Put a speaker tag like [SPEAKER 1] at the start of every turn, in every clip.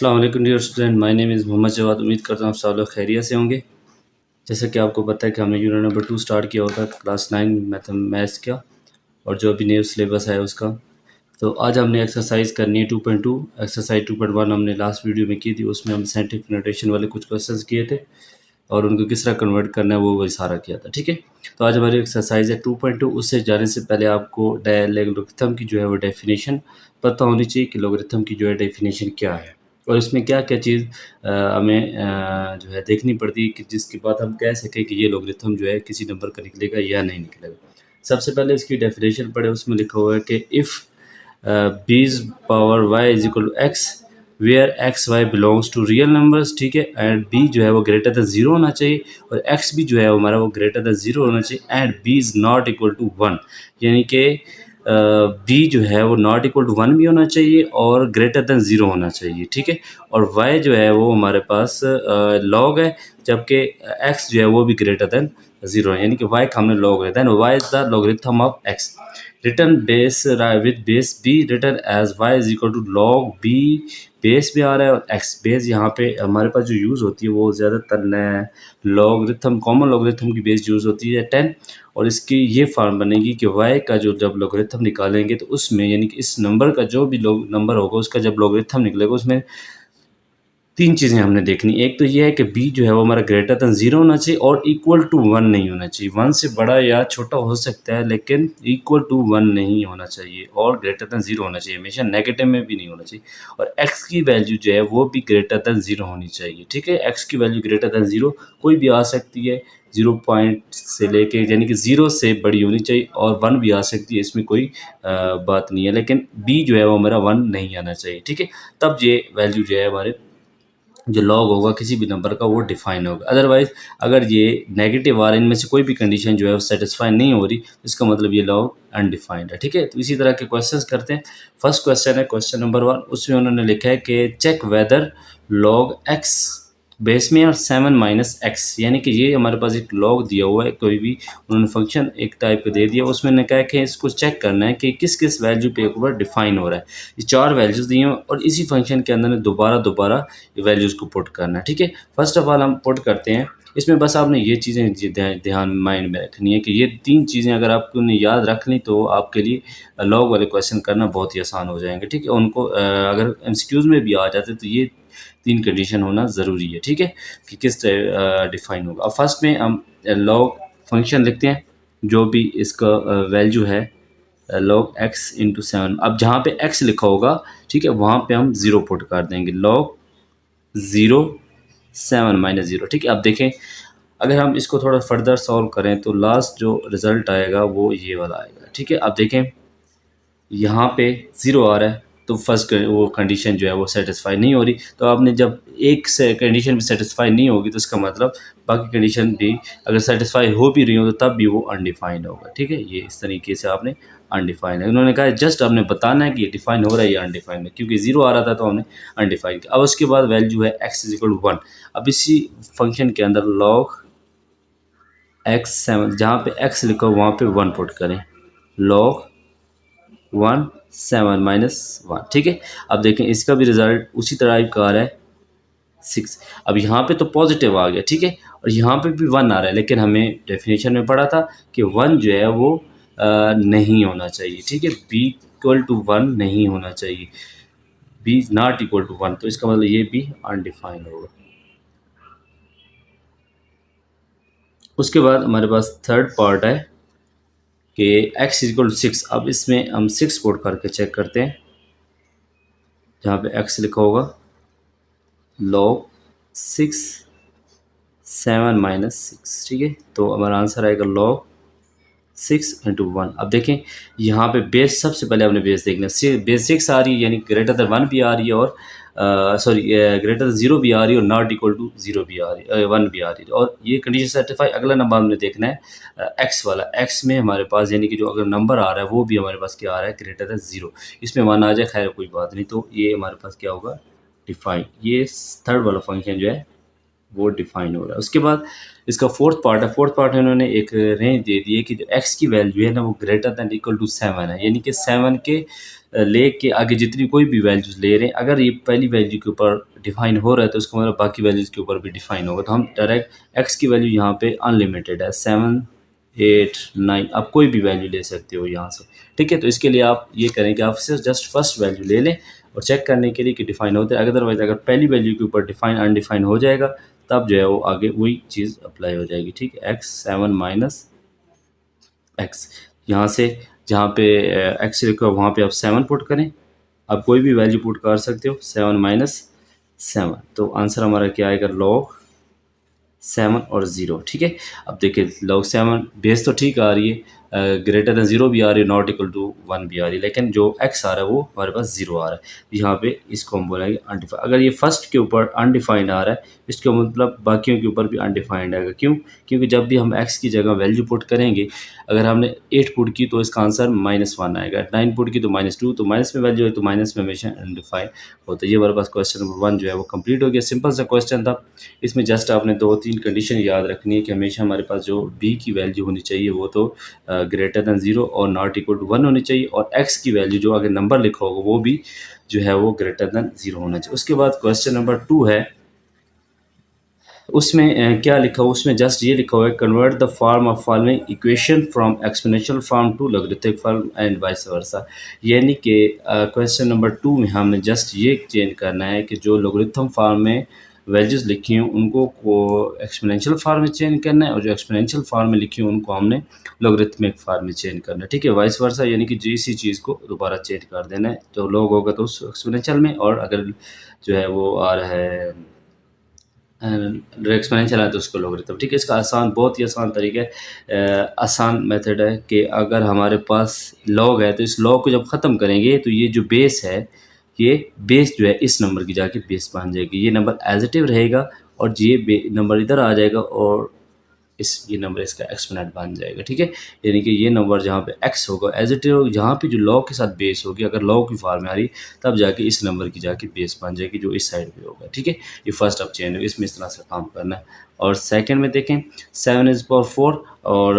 [SPEAKER 1] अस्सलाम वालेकुम dear student, my name is Mohammad Jawad. उम्मीद करता हूँ आप सब लोग खैरियत से होंगे। जैसा कि आपको पता है कि हमने यूनिट नंबर 2 स्टार्ट किया होता क्लास 9 मैथ्स का, और जो अभी न्यू सिलेबस है उसका। तो आज हमने एक्सरसाइज करनी है 2.2। एक्सरसाइज 2.1 हमने लास्ट वीडियो में की थी, उसमें हम साइंटिफिक नोटेशन वाले कुछ क्वेश्चंस किए थे और उनको किस तरह कन्वर्ट करना है वो सारा किया था। ठीक है, तो आज हमारी एक्सरसाइज है 2.2। उससे जाने से पहले आपको लॉगरिथम की जो है वो डेफिनेशन पता होनी चाहिए कि लॉगरिथम की जो है डेफिनेशन क्या है और इसमें क्या क्या चीज़ हमें जो है देखनी पड़ती है कि जिसके बाद हम कह सकें कि ये लॉगरिथम जो है किसी नंबर का निकलेगा या नहीं निकलेगा। सबसे पहले इसकी डेफिनेशन पढ़े, उसमें लिखा हुआ है कि if b power y is equal to x where x y belongs to real numbers. ठीक है, एंड बी जो है वो ग्रेटर दैन ज़ीरो होना चाहिए और एक्स भी जो है हमारा वो ग्रेटर दैन ज़ीरो होना चाहिए, and b is not equal to one, यानी कि बी जो है वो नॉट इक्वल टू वन भी होना चाहिए और ग्रेटर दैन ज़ीरो होना चाहिए। ठीक है, और वाई जो है वो हमारे पास लॉग है, जबकि एक्स जो है वो भी ग्रेटर दैन ज़ीरो है, यानी कि वाई का हमने लॉग है, then y is the logarithm of x. Return base with base b return as y is equal to log b. Base भी आ रहा है और एक्स बेस यहाँ पे हमारे पास जो यूज़ होती है वो ज़्यादातर लॉगरिथम, कॉमन लॉगरिथम की बेस यूज़ होती है 10, और इसकी ये फॉर्म बनेगी कि वाई का जो जब लॉगरिथम निकालेंगे तो उसमें यानी कि इस नंबर का जो भी नंबर होगा उसका जब लॉगरिथम निकलेगा उसमें तीन चीज़ें हमने देखनी। एक तो ये है कि बी जो है वो हमारा ग्रेटर दैन ज़ीरो होना चाहिए और इक्वल टू वन नहीं होना चाहिए। वन से बड़ा या छोटा हो सकता है लेकिन इक्वल टू वन नहीं होना चाहिए, और ग्रेटर दैन ज़ीरो होना चाहिए, हमेशा नेगेटिव में भी नहीं होना चाहिए। और एक्स की वैल्यू जो है वो भी ग्रेटर दैन ज़ीरो होनी चाहिए। ठीक है, एक्स की वैल्यू ग्रेटर दैन ज़ीरो कोई भी आ सकती है, 0 पॉइंट से लेके यानी कि ज़ीरो से बड़ी होनी चाहिए, और वन भी आ सकती है, इसमें कोई बात नहीं है, लेकिन बी जो है वो हमारा वन नहीं आना चाहिए। ठीक है, तब ये वैल्यू जो है हमारे जो लॉग होगा किसी भी नंबर का वो डिफाइन होगा। अदरवाइज़ अगर ये नेगेटिव आ रहा है, इनमें से कोई भी कंडीशन जो है वो सेटिस्फाई नहीं हो रही, तो इसका मतलब ये लॉग अनडिफाइंड है। ठीक है, तो इसी तरह के क्वेश्चंस करते हैं। फर्स्ट क्वेश्चन है क्वेश्चन नंबर 1, उसमें उन्होंने लिखा है कि check whether log x base में और 7 माइनस एक्स, यानी कि ये हमारे पास एक लॉग दिया हुआ है, कोई भी उन्होंने फंक्शन एक टाइप का दे दिया, उसमें ने कहा है कि इसको चेक करना है कि किस किस वैल्यू पे ऊपर डिफाइन हो रहा है। ये चार वैल्यूज़ दी हैं और इसी फंक्शन के अंदर दोबारा वैल्यूज़ को पुट करना है। ठीक है, फर्स्ट ऑफ ऑल हम पुट करते हैं। इसमें बस आपने ये चीज़ें ध्यान माइंड में रखनी है कि ये तीन चीज़ें अगर आपने याद रख ली तो आपके लिए लॉग वाले क्वेश्चन करना बहुत ही आसान हो जाएंगे। ठीक है, उनको अगर एमसीक्यूज़ में भी आ जाते तो ये तीन कंडीशन होना ज़रूरी है। ठीक है, कि किस डिफाइन होगा। अब फर्स्ट में हम लॉग फंक्शन लिखते हैं, जो भी इसका वैल्यू है लॉग एक्स इंटू 7। अब जहाँ पे एक्स लिखा होगा, ठीक है, वहाँ पे हम ज़ीरो पुट कर देंगे, लॉग 0 7 माइनस ज़ीरो। ठीक है, अब देखें अगर हम इसको थोड़ा फर्दर सॉल्व करें तो लास्ट जो रिज़ल्ट आएगा वो ये वाला आएगा। ठीक है, अब देखें यहाँ पे ज़ीरो आ रहा है तो फर्स्ट वो कंडीशन जो है वो सेटिस्फाई नहीं हो रही, तो आपने जब एक से कंडीशन भी सेटिस्फाई नहीं होगी तो इसका मतलब बाकी कंडीशन भी अगर सेटिस्फाई हो भी रही हो तो तब भी वो अनडिफाइंड होगा। ठीक है, ये इस तरीके से आपने अनडिफाइंड है, उन्होंने कहा जस्ट आपने बताना है कि ये डिफाइन हो रहा है या अनडिफाइंड है, क्योंकि ज़ीरो आ रहा था तो हमने अनडिफाइंड किया। अब उसके बाद वैल्यू है x is equal to one. अब इसी फंक्शन के अंदर लॉग एक्स 7, जहाँ पे एक्स लिखा हो वहाँ पे वन पुट करें, लॉग 1 7 माइनस 1। ठीक है, अब देखें इसका भी रिजल्ट उसी तरह का आ रहा है 6। अब यहाँ पे तो पॉजिटिव आ गया, ठीक है, और यहाँ पे भी 1 आ रहा है, लेकिन हमें डेफिनेशन में पढ़ा था कि 1 जो है वो नहीं होना चाहिए। ठीक है, बी इक्वल टू 1 नहीं होना चाहिए, बी नॉट इक्वल टू 1, तो इसका मतलब ये भी अनडिफाइंड होगा। उसके बाद हमारे पास थर्ड पार्ट है कि x इक्वल टू 6। अब इसमें हम 6 पुट करके चेक करते हैं, जहाँ पे x लिखा होगा लॉग 6 7 माइनस 6। ठीक है, तो हमारा आंसर आएगा लॉग 6 इंटू 1। अब देखें यहाँ पे बेस, सबसे पहले हमने बेस देखना है, बेस 6 आ रही है यानी ग्रेटर दैन 1 भी आ रही है और सॉरी ग्रेटर दैन 0 भी आ रही है और नॉट इक्वल टू 0 भी आ रही है, 1 भी आ रही है, और ये कंडीशन सेटिस्फाई। अगला नंबर हमने देखना है एक्स वाला, एक्स में हमारे पास यानी कि जो अगर नंबर आ रहा है वो भी हमारे पास क्या आ रहा है, ग्रेटर दैन 0। इसमें 1 आ जाए खैर कोई बात नहीं, तो ये हमारे पास क्या होगा, डिफाइन। ये थर्ड वाला फंक्शन जो है वो डिफाइन हो रहा है। उसके बाद इसका फोर्थ पार्ट है। फोर्थ पार्ट में उन्होंने एक रेंज दे दी है कि जो एक्स की वैल्यू है ना वो ग्रेटर दैन इक्वल टू 7 है, यानी कि 7 के ले के आगे जितनी कोई भी वैल्यूज ले रहे हैं, अगर ये पहली वैल्यू के ऊपर डिफाइन हो रहा है तो उसका मतलब बाकी वैल्यूज के ऊपर भी डिफाइन होगा। तो हम डायरेक्ट एक्स की वैल्यू यहाँ पे अनलिमिटेड है, 7 8 9, आप कोई भी वैल्यू ले सकते हो यहाँ से, ठीक है। तो इसके लिए आप ये करें कि आप सिर्फ जस्ट फर्स्ट वैल्यू ले लें और चेक करने के लिए कि डिफाइन होता है। अदरवाइज अगर पहली वैल्यू के ऊपर डिफाइन अनडिफाइन हो जाएगा तब जो है वो आगे वही चीज़ अप्लाई हो जाएगी, ठीक है। एक्स 7 माइनस एक्स, यहाँ से जहाँ पे एक्स लिखा है वहाँ पे आप 7 पुट करें। आप कोई भी वैल्यू पुट कर सकते हो, 7 माइनस 7, तो आंसर हमारा क्या आएगा, लॉग 7 और 0, ठीक है। अब देखिए लॉग 7 बेस तो ठीक आ रही है, ग्रेटर दैन 0 भी आ रही है, नॉट इक्वल टू 1 भी आ रही है, लेकिन जो एक्स आ रहा है वो हमारे पास 0 आ रहा है। यहाँ पे इसको हम बोलेंगे अनडिफाइंड। अगर ये फर्स्ट के ऊपर अनडिफाइंड आ रहा है इसका मतलब बाकियों के ऊपर भी अनडिफाइंड आएगा। क्यों? क्योंकि जब भी हम एक्स की जगह वैल्यू पुट करेंगे, अगर हमने 8 पुट की तो इसका आंसर -1 आएगा, 9 पुट की तो -2, तो माइनस में वैल्यू है तो माइनस में हमेशा अनडिफाइंड होता है। ये हमारे पास क्वेश्चन नंबर 1 जो है वो कंप्लीट हो गया। सिंपल सा क्वेश्चन था, इसमें जस्ट आपने 2-3 कंडीशन याद रखनी है कि हमेशा हमारे पास जो बी की वैल्यू होनी चाहिए वो तो ग्रेटर दैन 0 और नॉट इक्वल टू 1 होनी चाहिए, और एक्स की वैल्यू जो आगे नंबर लिखा होगा वो भी जो है वो ग्रेटर दैन 0 होना चाहिए। उसके बाद क्वेश्चन नंबर 2 है, उसमें क्या लिखा हुआ, उसमें जस्ट ये लिखा हुआ है, convert the form of following equation from exponential form to logarithmic form and vice versa. यानी कि क्वेश्चन नंबर 2 में हमने जस्ट ये चेंज करना है कि जो लॉगरिथम फॉर्म में वैल्यूज लिखी हैं उनको को एक्सपोनेंशियल फॉर्म में चेंज करना है, और जो एक्सपोनेंशियल फॉर्म में लिखी हैं उनको हमने लॉगरिथमिक फॉर्म में चेंज करना है, ठीक है। वाइस वर्सा यानी कि इसी चीज़ को दोबारा चेंज कर देना है, तो लॉग होगा तो उस एक्सपोनेंशियल में, और अगर जो है वो आ रहा है एक्सपोनेंशियल है तो उसको लॉगरिथम, ठीक है। इसका आसान, बहुत ही आसान तरीका है, आसान मेथड है कि अगर हमारे पास लॉग है तो इस लॉग को जब ख़त्म करेंगे तो ये जो बेस है, ये बेस जो है इस नंबर की जाके बेस बन जाएगी, ये नंबर एज इट इव रहेगा और ये नंबर इधर आ जाएगा और ये नंबर इसका एक्सपोनेंट बन जाएगा, ठीक है। यानी कि ये नंबर जहाँ पे एक्स होगा एज इट इज, जहाँ पे जो लॉग के साथ बेस होगी, अगर लॉग की फॉर्म में आ रही तब जाके इस नंबर की जाके बेस बन जाएगी जो इस साइड पे होगा, ठीक है। ये फर्स्ट अब चेंज होगा, इसमें इस तरह से काम करना है। और सेकंड में देखें, 7 is power 4 और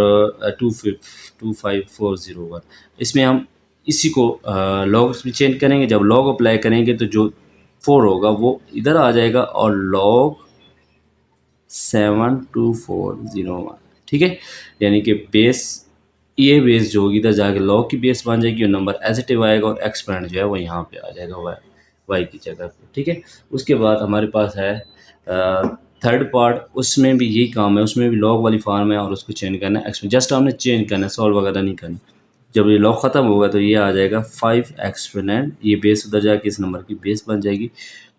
[SPEAKER 1] 25401, इसमें हम इसी को लॉग में चेंज करेंगे। जब लॉग अप्लाई करेंगे तो जो 4 होगा वो इधर आ जाएगा और लॉग 72401, ठीक है। यानी कि बेस, ये बेस जो होगी इधर जाके लॉग की बेस बन जाएगी और नंबर एजिटिव आएगा और एक्सपोनेंट जो है वो यहाँ पे आ जाएगा वाई की जगह पे, ठीक है। उसके बाद हमारे पास है थर्ड पार्ट, उसमें भी यही काम है, उसमें भी लॉग वाली फॉर्म है और उसको चेंज करना है एक्सपोनेंट, जस्ट हमने चेंज करना है, सॉल्व वगैरह नहीं करना। जब ये लॉग ख़त्म होगा तो ये आ जाएगा 5 एक्सपोनेंट, ये बेस उधर जाके इस नंबर की बेस बन जाएगी,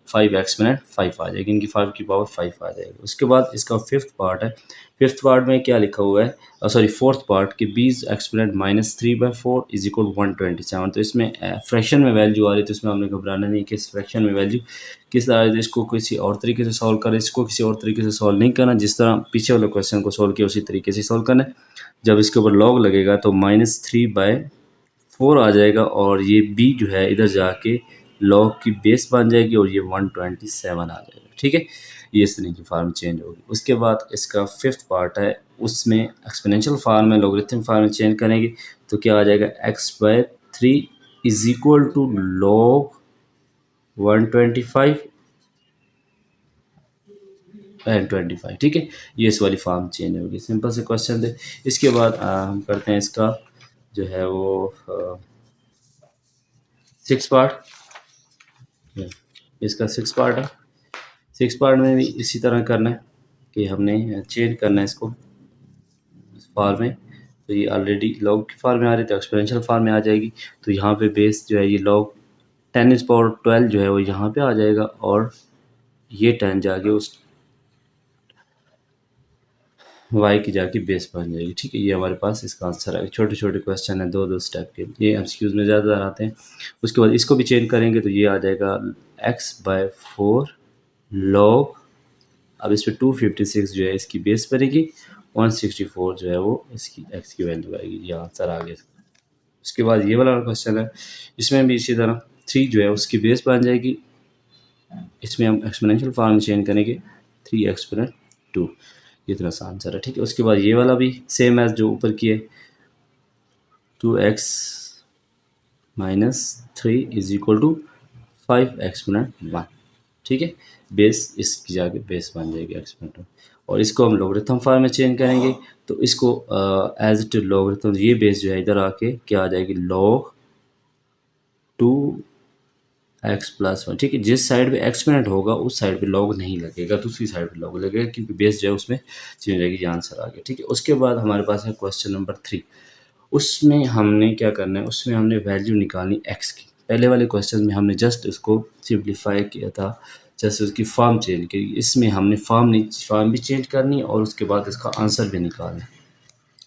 [SPEAKER 1] 5 एक्सपोनेंट 5 आ जाएगी, इनकी 5 की पावर 5 आ जाएगी। उसके बाद इसका फिफ्थ पार्ट है, फिफ्थ पार्ट में क्या लिखा हुआ है, सॉरी फोर्थ पार्ट कि 20 एक्सपोनेंट -3/4 इज इक्वल 127। तो इसमें फ्रैक्शन में वैल्यू आ रही है, तो इसमें हमने घबराना नहीं कि इस फ्रैक्शन में वैल्यू किस तरह से, इसको किसी और तरीके से सॉल्व करें, इसको किसी और तरीके से सॉल्व नहीं करना, जिस तरह पीछे वाले क्वेश्चन को सॉल्व किया उसी तरीके से सॉल्व करना है। जब इसके ऊपर लॉग लगेगा तो -3/4 आ जाएगा और ये बी जो है इधर जाके लॉग की बेस बन जाएगी और ये 127 आ जाएगा, ठीक है। ये इस तरह की फार्म चेंज होगी। उसके बाद इसका फिफ्थ पार्ट है, उसमें एक्सपोनेंशियल फार्म में लॉगरिथम फार्म में चेंज करेंगे तो क्या आ जाएगा, x/3 is equal to log 125 and 25, ठीक है। ये इस वाली फार्म चेंज होगी। सिंपल से क्वेश्चन थे। इसके बाद हम करते हैं इसका जो है वो सिक्स पार्ट, इसका सिक्स पार्ट है। सिक्स पार्ट में भी इसी तरह करना है कि हमने चेंज करना है इसको फार्म में। तो ये ऑलरेडी लॉग की फार्म में आ रही है तो एक्सपोनेंशियल फार्म में आ जाएगी, तो यहाँ पे बेस जो है ये लॉग 10⁻12 जो है वो यहाँ पे आ जाएगा और ये 10 जाके उस वाई की जाके बेस बन जाएगी, ठीक है। ये हमारे पास इसका आंसर है। छोटे छोटे क्वेश्चन है, दो स्टेप के, ये एमसीक्यूज में ज़्यादा आते हैं। उसके बाद इसको भी चेंज करेंगे तो ये आ जाएगा x/4 लॉग, अब इस पर 256 जो है इसकी बेस बनेगी, 164 जो है वो इसकी एक्स की वैल्यू आएगी। ये आंसर आ गया। उसके बाद ये वाला क्वेश्चन है, इसमें भी इसी तरह 3 जो है उसकी बेस बन जाएगी, इसमें हम एक्सपोनेंशियल फॉर्म में चेंज करेंगे 3 एक्सपोनेंट 2, इतना सा आंसर है। ठीक है, उसके बाद ये वाला भी सेम एज जो ऊपर की है, 2x minus 3 is equal to 5 exponent 1। ठीक है, बेस इसकी जाके बेस बन जाएगी एक्सपोनेंट 1, और इसको हम लोगरिथम फॉर्म में चेंज करेंगे तो इसको एज इट लोगरिथम, ये बेस जो है इधर आके क्या आ जाएगी, log 2x प्लस 1। ठीक है, जिस साइड पे एक्सपोनेंट होगा उस साइड पे लॉग नहीं लगेगा, दूसरी साइड पे लॉग लगेगा, क्योंकि बेस जो है उसमें चेंज हो जाएगी। ये आंसर आ गया। ठीक है, उसके बाद हमारे पास है क्वेश्चन नंबर 3। उसमें हमने क्या करना है, उसमें हमने वैल्यू निकालनी x की। पहले वाले क्वेश्चन में हमने जस्ट उसको सिंप्लीफाई किया था, जस्ट उसकी फॉर्म चेंज की। इसमें हमने फॉर्म भी चेंज करनी है और उसके बाद इसका आंसर भी निकालना है।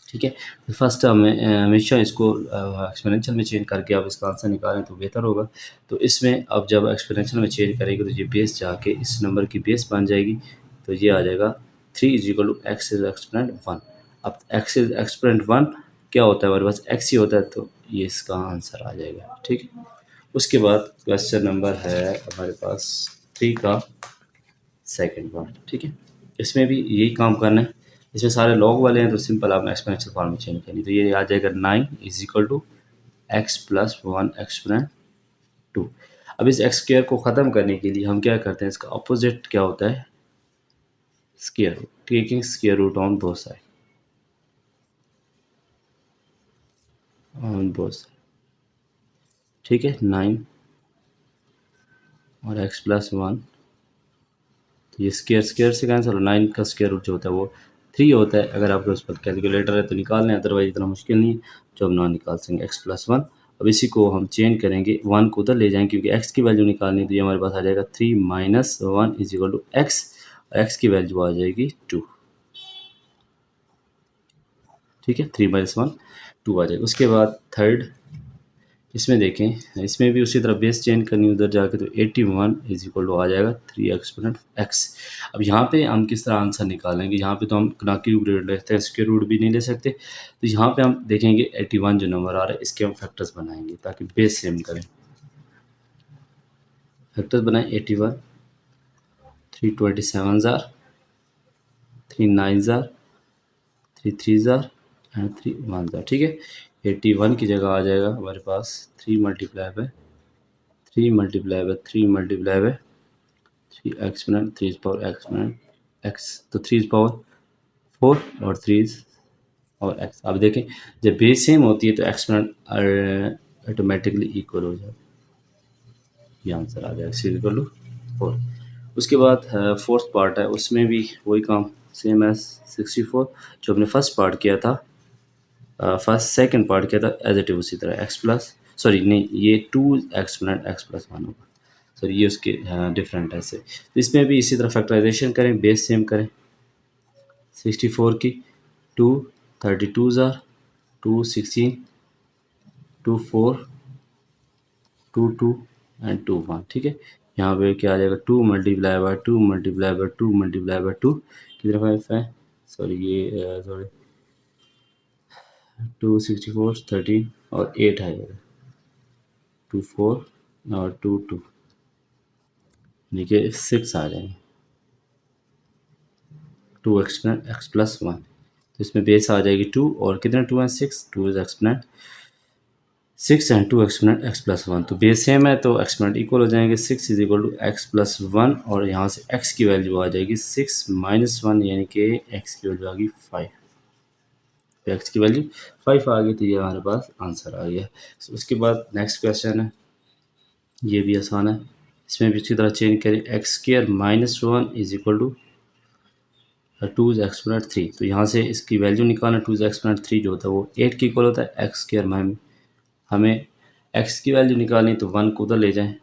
[SPEAKER 1] ठीक है, तो फर्स्ट हमें हमेशा इसको एक्सपोनेंशियल में चेंज करके आप इसका आंसर निकालें तो बेहतर होगा। तो इसमें अब जब एक्सपोनेंशियल में चेंज करेंगे तो ये बेस जाके इस नंबर की बेस बन जाएगी, तो ये आ जाएगा 3 is equal to x is exponent 1। अब एक्स इज एक्सपोनेंट 1 क्या होता है, हमारे पास एक्स ही होता है, तो ये इसका आंसर आ जाएगा। ठीक है, उसके बाद क्वेश्चन नंबर है हमारे पास 3 का सेकेंड पार्ट। ठीक है, इसमें भी यही काम करना है। इसमें सारे लॉग वाले हैं तो सिंपल आप एक्सपोनेंशियल फॉर्म में चेंज करनी, तो ये आ जाएगा 9 is equal to x plus 1 exponent 2। अब इस एक्स स्क्वायर को ख़त्म करने के लिए हम क्या करते हैं, इसका अपोजिट क्या होता है, square root, taking square root on both side, on both side. ठीक है, 9 और एक्स प्लस 1, तो ये स्क्वायर स्क्वायर से कैंसिल हो, 9 का स्क्वायर रूट जो होता है वो 3 होता है। अगर आपके उस पर कैलकुलेटर है तो निकाल लें, अदरवाइज इतना मुश्किल नहीं है जो हम ना निकाल सकेंगे। एक्स प्लस 1, अब इसी को हम चेंज करेंगे, 1 को उधर ले जाएंगे क्योंकि एक्स की वैल्यू निकालनी है, तो ये हमारे पास आ जाएगा 3 minus 1 is equal to x, x की वैल्यू आ जाएगी 2। ठीक है, 3 माइनस 1 2 आ जाएगा। उसके बाद थर्ड, इसमें देखें, इसमें भी उसी तरह बेस चेंज करनी उधर जाके, तो 81 इज इक्वल टू आ जाएगा 3 एक्सपोनेंट एक्स। अब यहाँ पे हम किस तरह आंसर निकालेंगे, यहाँ पे तो हम ना क्यूब रूट लेते हैं, स्क्वायर रूट भी नहीं ले सकते, तो यहाँ पे हम देखेंगे 81 जो नंबर आ रहा है इसके हम फैक्टर्स बनाएंगे ताकि बेस सेम करें। फैक्टर्स बनाएं, 81, 327 ज़ार, 39 ज़ार, 33 ज़ार एंड 31 ज़ार। ठीक है, 81 की जगह आ जाएगा हमारे पास 3 multiply by 3 multiply by 3 multiply by 3 exponent 3 power exponent x, तो 3 पावर 4 और 3 और एक्स। अब देखें जब बेस सेम होती है तो एक्सपोनेंट ऑटोमेटिकली इक्वल हो जाए, ये आंसर आ जाएगा सी इक्वल टू 4। उसके बाद फोर्थ पार्ट है, उसमें भी वही काम सेम एज 64 जो हमने फर्स्ट पार्ट किया था, फर्स्ट सेकंड पार्ट किया था एज इट इज उसी तरह, एक्स प्लस सॉरी नहीं, ये 2 एक्सपोनेंट एक्स प्लस 1 होगा, सॉरी ये उसके डिफरेंट है इससे। तो इसमें भी इसी तरह फैक्टराइजेशन करें, बेस सेम करें, 64 की 2 32 ज़ार 2 16 2 4 2 2 एंड 2 1। ठीक है, यहाँ पे क्या आ जाएगा, 2 multiply by 2 multiply by 2 multiply by 2 कितने 5 है, सॉरी ये सॉरी 2 64 13 और 8 है, 2 4 और 2 2, देखिए 6 आ जाएंगे, 2 एक्सपोनेंट एक्स प्लस 1, तो इसमें बेस आ जाएगी 2 और कितने 2 and 6, 2 is exponent 6 and 2 exponent x plus 1, तो बेस सेम है तो एक्सपोनेंट इक्वल हो जाएंगे, 6 is equal to x plus 1 और यहाँ से एक्स की वैल्यू आ जाएगी 6 माइनस 1 यानी कि एक्स की वैल्यू आ गई 5, तो एक्स की वैल्यू 5 आ गई, तो ये हमारे पास आंसर आ गया। so, उसके बाद नेक्स्ट क्वेश्चन है, ये भी आसान है, इसमें भी अच्छी तरह चेंज करें, x square minus 1 is equal to 2 exponent 3, तो यहाँ से इसकी वैल्यू निकालना, 2 एक्सपोनेंट 3 जो होता है वो 8 के इक्वल होता है, एक्स स्क्र में हमें एक्स की वैल्यू निकालनी तो 1 को उधर ले जाएं,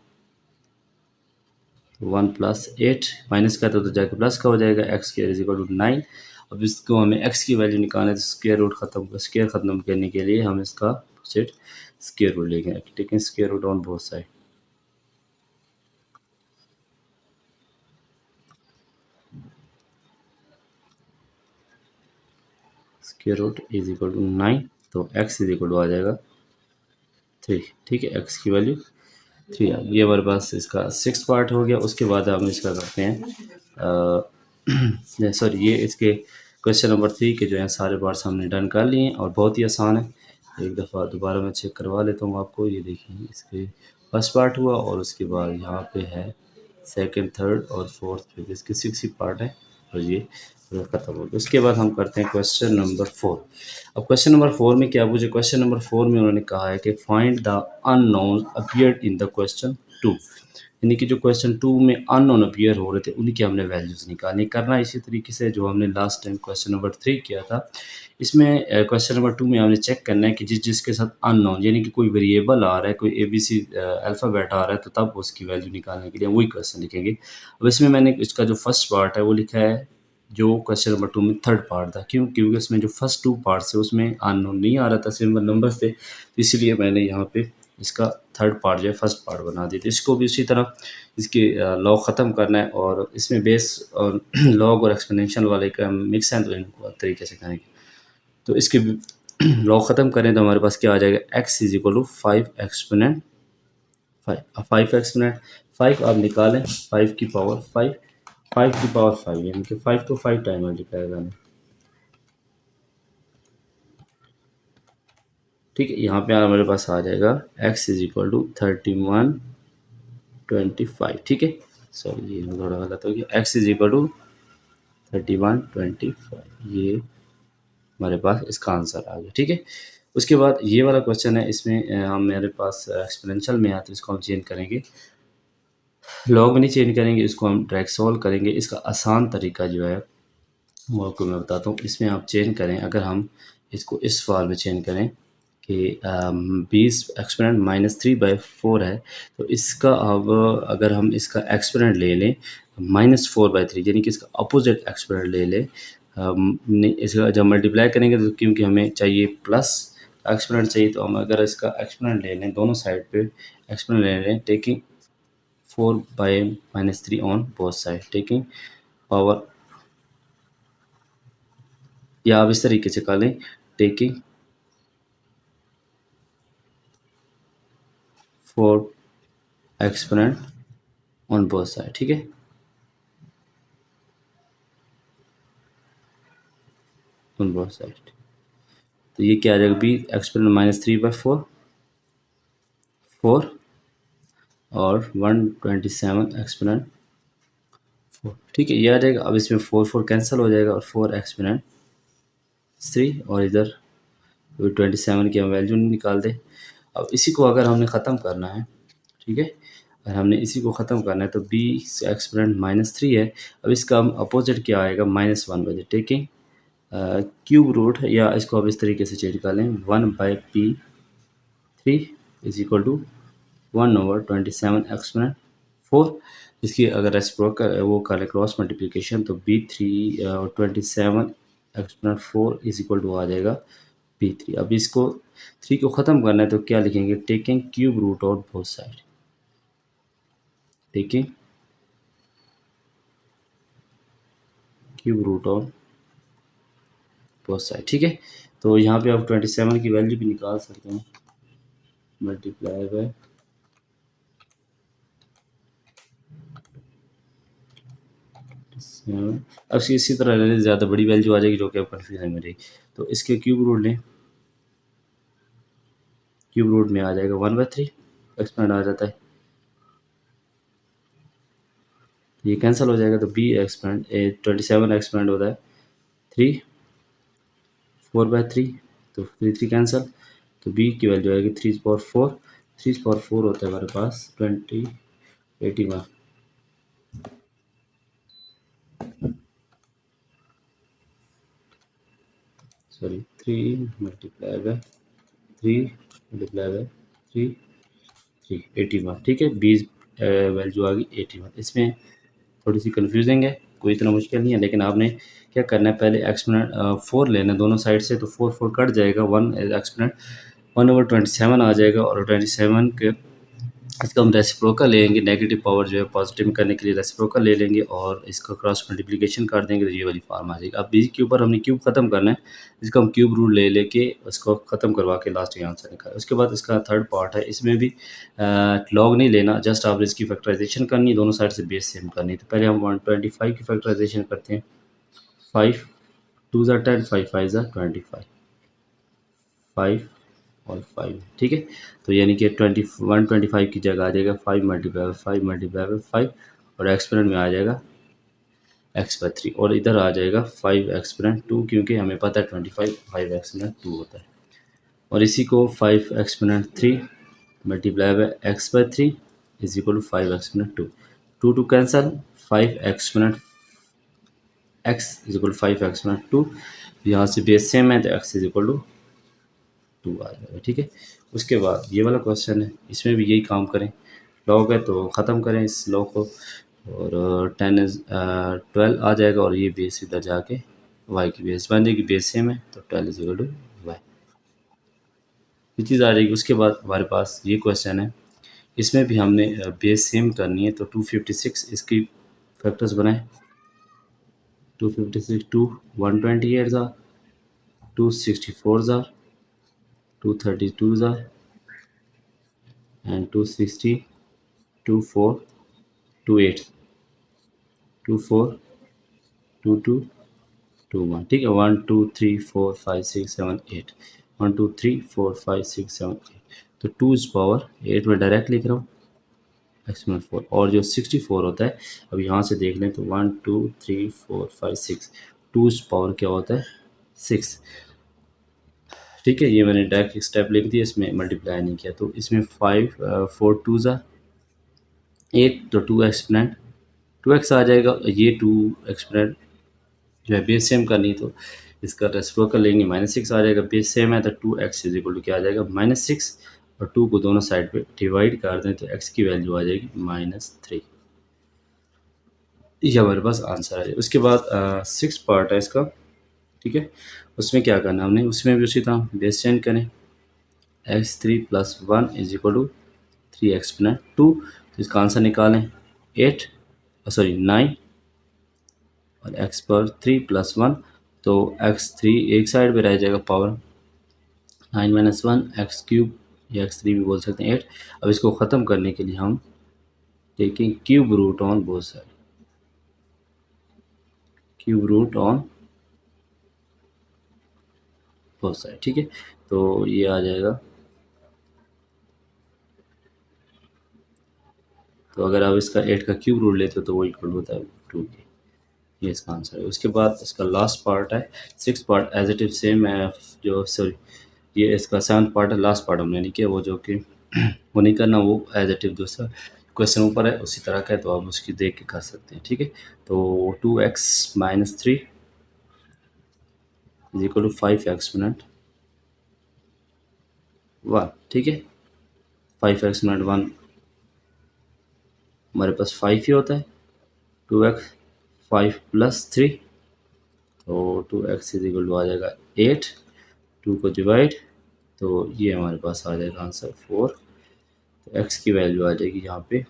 [SPEAKER 1] तो 1 प्लस 8 माइनस का तो जाके प्लस का हो जाएगा, x square is equal to 9। अब इसको हमें एक्स की वैल्यू निकालना है तो स्क्वायर ख़त्म करने के लिए हम इसका सेट स्क्वायर रूट लेंगे, taking square root on both side, square root is equal to 9, तो एक्स इज इक्वल टू आ जाएगा 3। ठीक है, एक्स की वैल्यू 3 आ गई, ये हमारे पास इसका 6th पार्ट हो गया। उसके बाद हम इसका करते हैं सॉरी, ये इसके क्वेश्चन नंबर 3 के जो है सारे पार्ट्स हमने डन कर लिए हैं और बहुत ही आसान है। एक दफ़ा दोबारा मैं चेक करवा लेता हूँ आपको। ये देखिए, इसके फर्स्ट पार्ट हुआ और उसके बाद यहाँ पे है सेकंड, थर्ड और फोर्थ, फिर इसके 6 ही पार्ट है और ये पूरा खत्म हो गया। उसके बाद हम करते हैं क्वेश्चन नंबर 4। अब क्वेश्चन नंबर 4 में क्या पूछे? क्वेश्चन नंबर 4 में उन्होंने कहा है कि find the unknown appeared in the question 2, यानी कि जो क्वेश्चन 2 में अननोन अपीयर हो रहे थे उनकी हमने वैल्यूज़ निकालनी। करना इसी तरीके से जो हमने लास्ट टाइम क्वेश्चन नंबर 3 किया था। इसमें क्वेश्चन नंबर 2 में हमने चेक करना है कि जिसके साथ अननोन, यानी कि कोई वेरिएबल आ रहा है, कोई ABC अल्फ़ाबेट आ रहा है, तो तब उसकी वैल्यू निकालने के लिए वही क्वेश्चन लिखेंगे। अब इसमें मैंने इसका जो फर्स्ट पार्ट है वो लिखा है जो क्वेश्चन नंबर 2 में थर्ड पार्ट था। क्यों? क्योंकि उसमें जो फर्स्ट 2 पार्ट्स थे उसमें अननोन नहीं आ रहा था, सिंपल नंबर्स थे, तो इसलिए मैंने यहाँ पे इसका थर्ड पार्ट जो है फर्स्ट पार्ट बना दिया। तो इसको भी उसी तरह इसके लॉग ख़त्म करना है और इसमें बेस और लॉग और एक्सपोनेंशियल वाले का मिक्स है, तो इनको तरीके से करेंगे। तो इसके लॉग ख़त्म करें तो हमारे पास क्या आ जाएगा? x is equal to 5 exponent 5। अब 5 एक्सपोनेंट 5 आप निकालें, 5 की पावर 5, 5 की पावर 5, यानी कि 5 को 5 टाइम मल्टीप्लाई करना। ठीक है, यहाँ पे हमारे पास आ जाएगा x इज इक्वल टू 3125। ठीक है, सॉरी ये थोड़ा गलत हो गया। x इज इक्वल टू 3125, ये हमारे पास इसका आंसर आ गया। ठीक है, उसके बाद ये वाला क्वेश्चन है, इसमें हम मेरे पास एक्सपोनेंशियल में है तो इसको हम चेंज करेंगे, लॉग में नहीं चेंज करेंगे, इसको हम डायरेक्ट सॉल्व करेंगे। इसका आसान तरीका जो है वो आपको मैं बताता हूँ। इसमें आप चेंज करें, अगर हम इसको इस फॉर्म में चेंज करें कि 20 एक्सपोनेंट -3/4 है, तो इसका अब अगर हम इसका एक्सपोनेंट ले लें -4/3, यानी कि इसका अपोजिट एक्सपोनेंट ले लें, इसका जब मल्टीप्लाई करेंगे तो क्योंकि हमें चाहिए प्लस एक्सपोनेंट चाहिए, तो हम अगर इसका एक्सपोनेंट ले लें, दोनों साइड पे एक्सपोनेंट ले लें, taking 4/-3 on both side, taking power, या आप इस तरीके से कर लें, taking 4 exponent on both side. ठीक है, ऑन बोथ साइड, तो ये क्या आ जाएगा? बी एक्सपोनेंट -3/4 4 और 127 एक्सपोनेंट 4। ठीक है, ये आ जाएगा। अब इसमें 4 कैंसिल हो जाएगा और 4 एक्सपोनेंट 3, और इधर 27 की हम वैल्यू निकाल दे। अब इसी को अगर हमने ख़त्म करना है, ठीक है, अगर हमने इसी को ख़त्म करना है तो b एक्सपोनेंट -3 है। अब इसका हम अपोजिट क्या आएगा? -1 बजे, टेकिंग क्यूब रूट, या इसको अब इस तरीके से चेंज कर लें, 1/p3 is equal to 1/27 exponent 4। इसकी अगर रेसिप्रोकल वो करें क्रॉस मल्टीप्लिकेशन, तो b3 और 27 एक्सपोनेंट 4 इज इक्वल टू आ जाएगा b3। अब इसको 3 को ख़त्म करना है तो क्या लिखेंगे? Taking cube root out both side, taking cube root on both side. ठीक है, तो यहाँ पे आप 27 की वैल्यू भी निकाल सकते हैं, मल्टीप्लाई बाय 7। अब इसी तरह लेने ज़्यादा बड़ी वैल्यू आ जाएगी जो कि अब कन्फ्यूजन में रहेगी, तो इसके क्यूब रूट लें, क्यूब रूट में आ जाएगा 1/3 एक्सपेंड आ जाता है, ये कैंसिल हो जाएगा, तो बी एक्सपेंड 27 एक्सपेंड होता है 3 4/3, तो 3 कैंसिल, तो बी की वैल्यू आएगी 3/4, 3/4 होता है हमारे पास 81, sorry 3 multiply by 3 multiply by 3 81। ठीक है, बी वैल्यू आ गई 81। इसमें थोड़ी सी कन्फ्यूजिंग है, कोई इतना मुश्किल नहीं है, लेकिन आपने क्या करना है, पहले एक्सपोनेंट 4 लेना है दोनों साइड से, तो 4 कट जाएगा, 1 एक्सपोनेंट 1/27 आ जाएगा, और 27 के इसका हम रेसिप्रोकल ले लेंगे, नेगेटिव पावर जो है पॉजिटिव में करने के लिए रेसिप्रोकल ले लेंगे और इसका क्रॉस मल्टीप्लिकेशन कर देंगे तो ये वाली फॉर्म आ जाएगी। अब बी के ऊपर हमने क्यूब ख़त्म करना है, इसका हम क्यूब रूल ले लेके उसको ख़त्म करवा के लास्ट में आंसर निकालें। उसके बाद इसका थर्ड पार्ट है, इसमें भी लॉग नहीं लेना, जस्ट आप इसकी फैक्टराइजेशन करनी है, दोनों साइड से बेस सेम करनी है। तो पहले हम 125 की फैक्टराइजेशन करते हैं। 5 2 ज़ा 10, 5 5 ज़ा 25, 5 और 5, ठीक है। तो यानी कि 125 की जगह आ जाएगा 5 मल्टीप्लाई बाई 5 मल्टीप्लाई बाई 5 और एक्सपोनेंट में आ जाएगा x/3 और इधर आ जाएगा 5 एक्सपोनेंट 2, क्योंकि हमें पता है 25 5 एक्सपोनेंट 2 होता है। और इसी को 5 exponent 3 multiply by x/3 is equal to 5 exponent 2, 2 to cancel, 5 exponent x is equal to 5 exponent 2, यहाँ से बेस सेम है तो x इज इक्वल टू 2 आ जाएगा, ठीक है। उसके बाद ये वाला क्वेश्चन है, इसमें भी यही काम करें, लॉग है तो ख़त्म करें इस लॉग को और 12 आ जाएगा और ये बेस इधर जाके y की बेस बन जाएगी, बेस सेम है तो 12 इज इक्वल टू y, ये चीज़ आ जाएगी। उसके बाद हमारे पास ये क्वेश्चन है, इसमें भी हमने बेस सेम करनी है तो 256 इसकी फैक्टर्स बनाए, 256 2 128 ज़ा 264 ज़ा 232 ज़ा एंड 260 24 28 24 22 21, ठीक है। 1 2 3 4 5 6 7 8, 1 2 3 4 5 6 7 8, तो 2 इस पावर 8 में डायरेक्ट लिख रहा हूँ एक्सपोनेंट 4, और जो 64 होता है अब यहाँ से देख लें तो 1 2 3 4 5 6, 2 इस पावर क्या होता है 6, ठीक है। ये मैंने डायरेक्ट स्टेप लिख दिया, इसमें मल्टीप्लाई नहीं किया। तो इसमें 5 4 2 ज़ा 8, तो 2 एक्सपोनेंट 2x आ जाएगा, ये 2 एक्सपोनेंट जो है बेस सेम करनी, तो इसका रेसिप्रोकल लेंगे -6 आ जाएगा, बेस सेम है तो 2x इज इक्वल टू क्या आ जाएगा -6, और 2 को दोनों साइड पे डिवाइड कर दें तो x की वैल्यू आ जाएगी -3, ये हमारे पास आंसर है। उसके बाद 6 पार्ट है इसका, ठीक है। उसमें क्या करना हमने, उसमें भी उसी तरह बेस चेंज करें, x3 + 1 is equal to 3 exponent 2, तो इसका आंसर निकालें 8 सॉरी 9 और x/3 + 1, तो x3 एक साइड पे रह जाएगा पावर 9 - 1 x³ या x3 भी बोल सकते हैं 8। अब इसको ख़त्म करने के लिए हम taking cube root on both side, cube root on both side, ठीक है। तो ये आ जाएगा, तो अगर आप इसका 8 का क्यूब रूट लेते हो तो वो इक्वल होता है 2 के, ये इसका आंसर है। उसके बाद इसका लास्ट पार्ट है 6 part as it is same है, जो सॉरी ये इसका 7 पार्ट है, लास्ट पार्ट हमने नहीं किया, वो जो कि वो नहीं करना, वो एज इट इज दूसरा क्वेश्चन ऊपर है उसी तरह का है, तो आप उसकी देख के कर सकते हैं, ठीक है। तो 2x - 3 is equal to 5 exponent 1, ठीक है। 5 एक्सपोनेंट 1 हमारे पास 5 ही होता है, 2x 5 + 3, तो 2x इज इक्वल टू आ जाएगा 8, 2 को डिवाइड, तो ये हमारे पास आ जाएगा आंसर 4, तो x की वैल्यू आ जाएगी यहाँ पे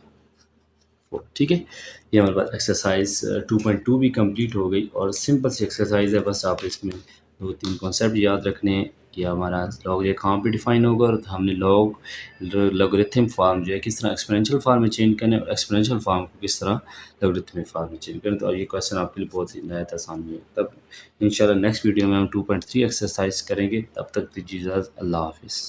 [SPEAKER 1] 4, ठीक है। ये हमारे पास एक्सरसाइज 2.2 भी कंप्लीट हो गई, और सिंपल सी एक्सरसाइज है, बस आप इसमें 2-3 कॉन्सेप्ट याद रखने हैं कि हमारा लॉग ये कहाँ पे डिफाइन होगा, और हमने लॉगरिथम फॉर्म जो है किस तरह एक्सपोनेंशियल फॉर्म में चेंज करना है, और एक्सपोनेंशियल फॉर्म को किस तरह लॉगरिथमिक फॉर्म में चेंज करें। तो ये क्वेश्चन आपके लिए बहुत ही नया था सामने। तब इंशाल्लाह नेक्स्ट वीडियो में हम 2.3 एक्सरसाइज करेंगे, तब तक दीजिए इजाज़त, अल्लाह हाफिज़।